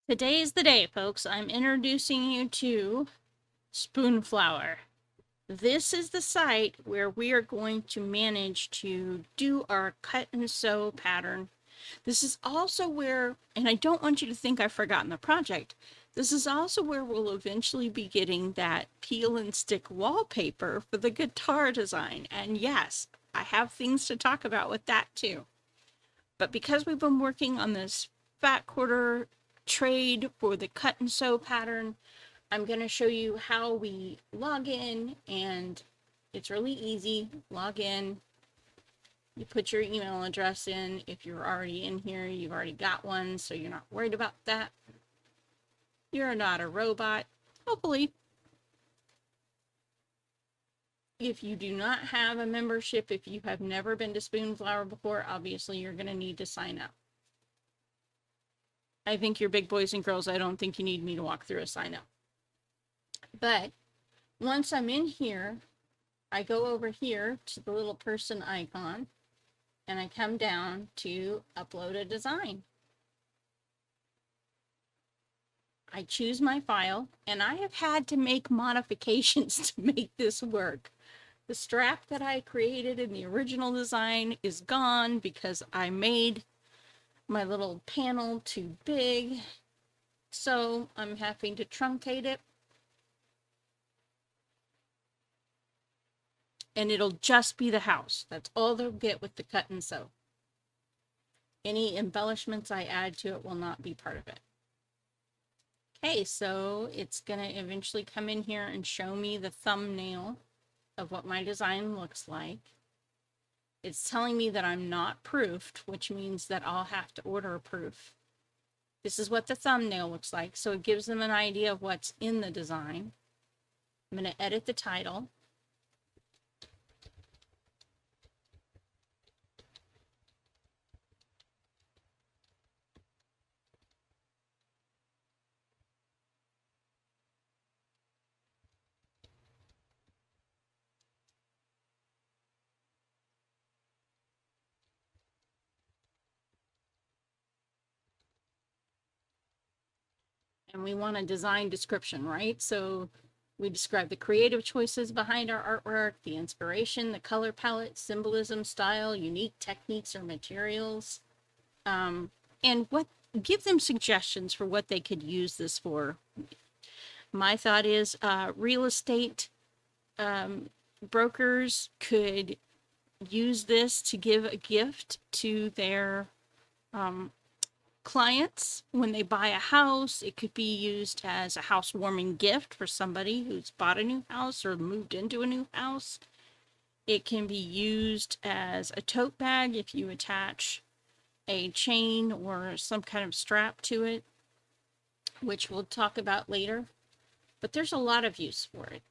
Today is the day, folks. I'm introducing you to Spoonflower. This is the site where we are going to manage to do our cut and sew pattern. This is also where, and I don't want you to think I've forgotten the project, this is also where we'll eventually be getting that peel and stick wallpaper for the guitar design. And yes, I have things to talk about with that too. But because we've been working on this fat quarter trade for the cut and sew pattern, I'm going to show you how we log in, and it's really easy. Log in, you put your email address in. If you're already in here, you've already got one, so you're not worried about that. You're not a robot, hopefully. If you do not have a membership, if you have never been to Spoonflower before, obviously you're going to need to sign up. I think you're big boys and girls. I don't think you need me to walk through a sign up. But once I'm in here, I go over here to the little person icon and I come down to upload a design. I choose my file, and I have had to make modifications to make this work. The strap that I created in the original design is gone because I made my little panel too big. So I'm having to truncate it. And it'll just be the house. That's all they'll get with the cut and sew. Any embellishments I add to it will not be part of it. Okay, so it's going to eventually come in here and show me the thumbnail of what my design looks like. It's telling me that I'm not proofed, which means that I'll have to order a proof. This is what the thumbnail looks like, so it gives them an idea of what's in the design. I'm going to edit the title. And we want a design description, right? So we describe the creative choices behind our artwork, the inspiration, the color palette, symbolism, style, unique techniques or materials, and what give them suggestions for what they could use this for. My thought is real estate brokers could use this to give a gift to their clients when they buy a house. It could be used as a housewarming gift for somebody who's bought a new house or moved into a new house. It can be used as a tote bag if you attach a chain or some kind of strap to it, which we'll talk about later. But there's a lot of use for it.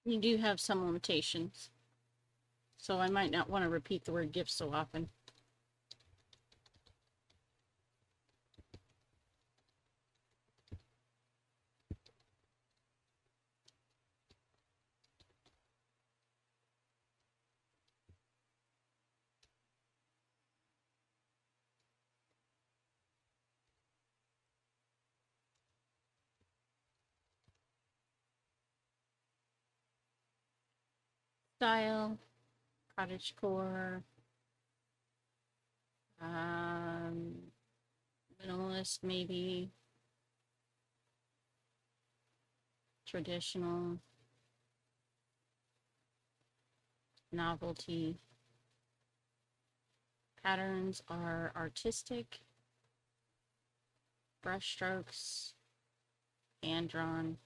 You do have some limitations, so I might not want to repeat the word gift so often. Style, cottagecore, minimalist, maybe. Traditional. Novelty. Patterns are artistic. Brush strokes. Hand drawn.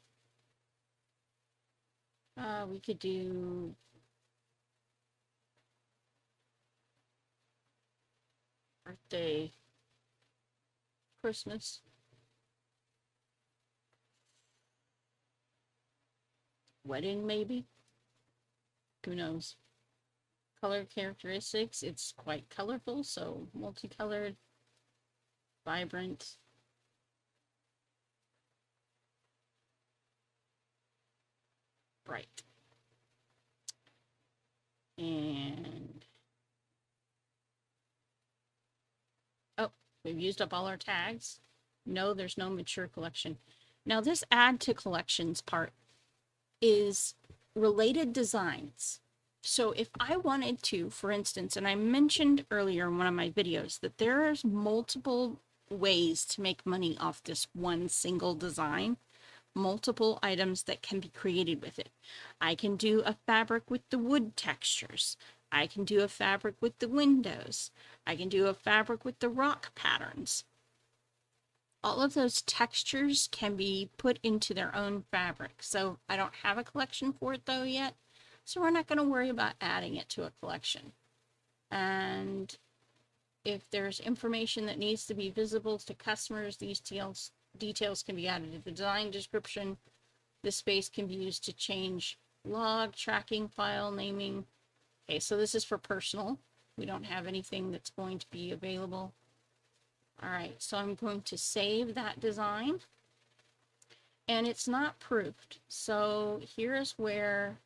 We could do birthday, Christmas, wedding maybe. Who knows? Color characteristics, it's quite colorful, so multicolored, vibrant. Bright. And oh, we've used up all our tags. No, there's no mature collection. Now this add to collections part is related designs. So if I wanted to, for instance, and I mentioned earlier in one of my videos that there's multiple ways to make money off this one single design, multiple items that can be created with it. I can do a fabric with the wood textures. I can do a fabric with the windows. I can do a fabric with the rock patterns. All of those textures can be put into their own fabric. So I don't have a collection for it though yet. So we're not going to worry about adding it to a collection. And if there's information that needs to be visible to customers, these details can be added to the design description. This space can be used to change log, tracking, file, naming. Okay, so this is for personal. We don't have anything that's going to be available. All right, so I'm going to save that design. And it's not proofed. So here's where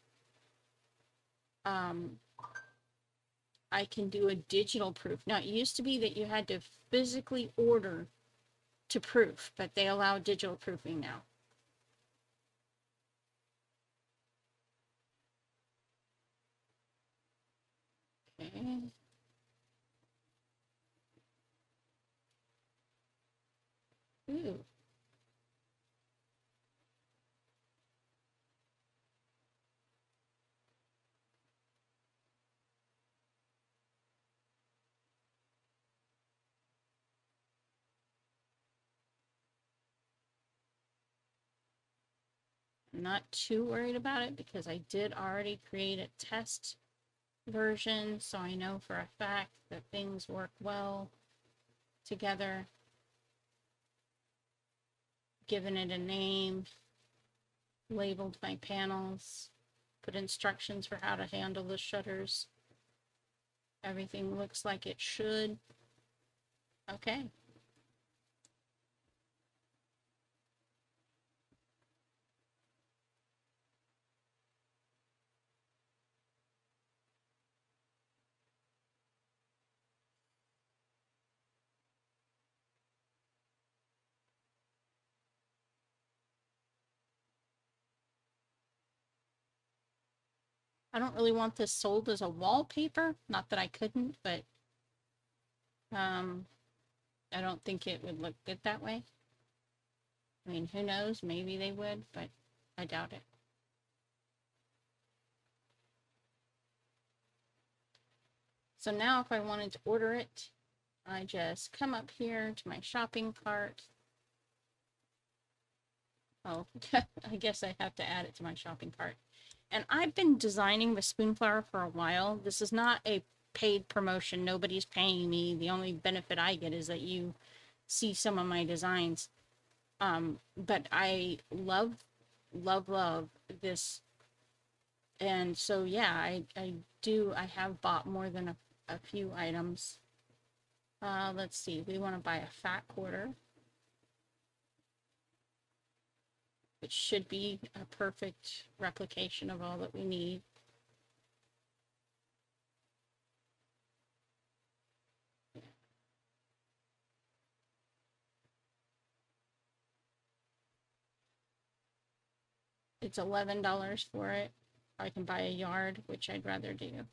I can do a digital proof. Now, it used to be that you had to physically order to proof, but they allow digital proofing now. Okay. Ooh. I'm not too worried about it because I did already create a test version, so I know for a fact that things work well together. Given it a name, labeled my panels, put instructions for how to handle the shutters. Everything looks like it should. Okay. I don't really want this sold as a wallpaper. Not that I couldn't, but I don't think it would look good that way. I mean, who knows? Maybe they would, but I doubt it. So now if I wanted to order it, I just come up here to my shopping cart. Oh, I guess I have to add it to my shopping cart. And I've been designing with Spoonflower for a while. This is not a paid promotion. Nobody's paying me. The only benefit I get is that you see some of my designs. But I love this. And so, yeah, I have bought more than a few items. Let's see, we want to buy a fat quarter, which should be a perfect replication of all that we need. It's $11 for it. I can buy a yard, which I'd rather do.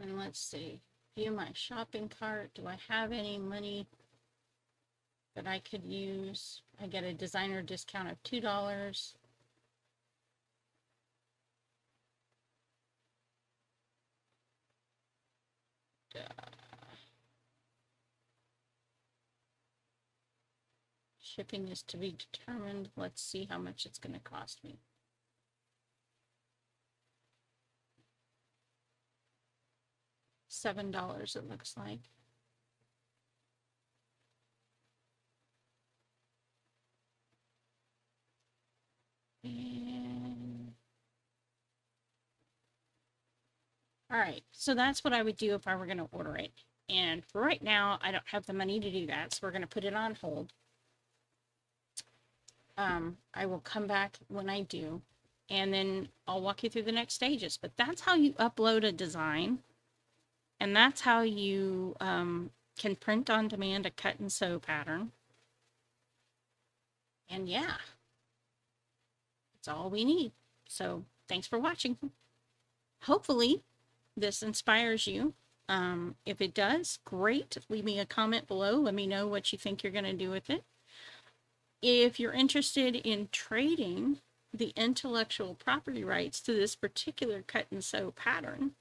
And let's see, view my shopping cart. Do I have any money that I could use? I get a designer discount of $2. Shipping is to be determined. Let's see how much it's going to cost me. $7 it looks like. And all right, so that's what I would do if I were going to order it. And for right now, I don't have the money to do that, so we're going to put it on hold. I will come back when I do, and then I'll walk you through the next stages. But that's how you upload a design, and that's how you can print on demand a cut and sew pattern. And yeah, that's all we need. So thanks for watching. Hopefully this inspires you. If it does, great. Leave me a comment below. Let me know what you think you're going to do with it. If you're interested in trading the intellectual property rights to this particular cut and sew pattern,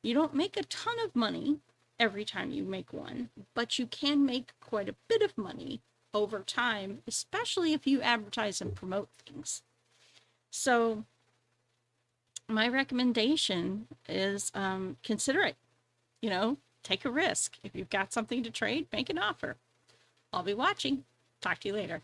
you don't make a ton of money every time you make one, but you can make quite a bit of money over time, especially if you advertise and promote things. So my recommendation is consider it. You know, take a risk. If you've got something to trade, make an offer. I'll be watching. Talk to you later.